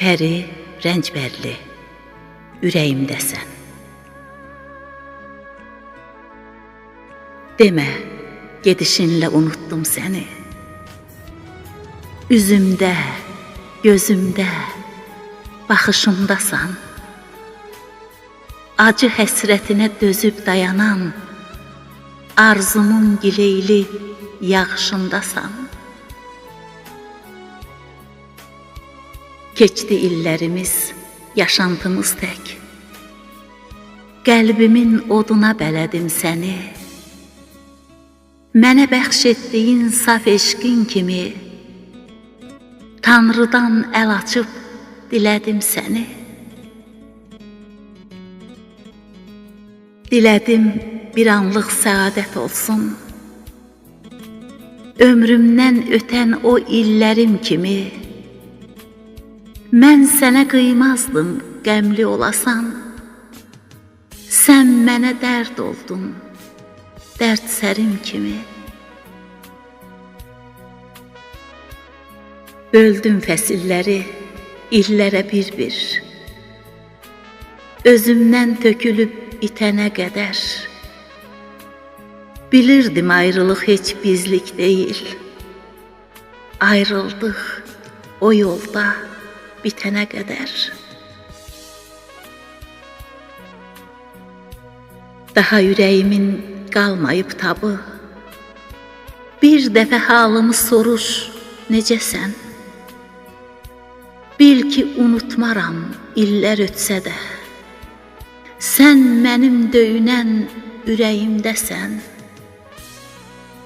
Pəri, rəncbərli, ürəyimdəsən. Demə, gedişinlə unutdum səni. Üzümdə, gözümdə, baxışımdasan. Acı həsrətinə dözüb dayanan, arzumun gileyli yağışındasan. Keçdi illərimiz, yaşantımız tək. Qəlbimin oduna bələdim səni. Mənə bəxş etdiyin saf eşqin kimi, Tanrıdan əl açıb dilədim səni. Dilədim bir anlıq səadət olsun, ömrümdən ötən o illərim kimi. Mən sənə qıymazdım qəmli olasan, sən mənə dərd oldun, dərd sərim kimi. Böldüm fəsilləri illərə bir-bir, özümdən tökülüb itənə qədər. Bilirdim ayrılıq heç bizlik deyil, ayrıldıq o yolda bitənə qədər. Daha ürəyimin qalmayıb tabı, bir dəfə halımı soruş, necəsən? Bil ki, unutmaram illər ötsə də, sən mənim döyünən ürəyimdəsən.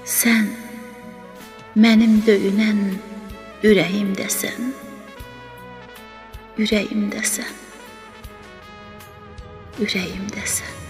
Sən mənim döyünən ürəyimdəsən. Ürəyimdəsən. Ürəyimdəsən.